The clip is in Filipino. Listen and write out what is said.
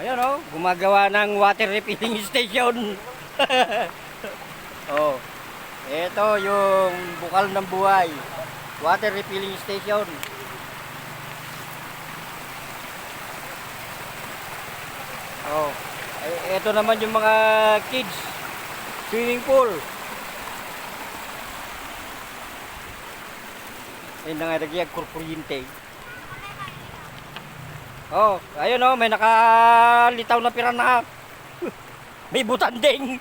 Ayun oh, gumagawa ng water refilling station. Oh, ito yung bukal ng buhay. Water refilling station. Oh, ito naman yung mga kids swimming pool. Ayun na nga nagyag kuryente. Oh, ayun oh, may nakalitaw na piranha. May butanding.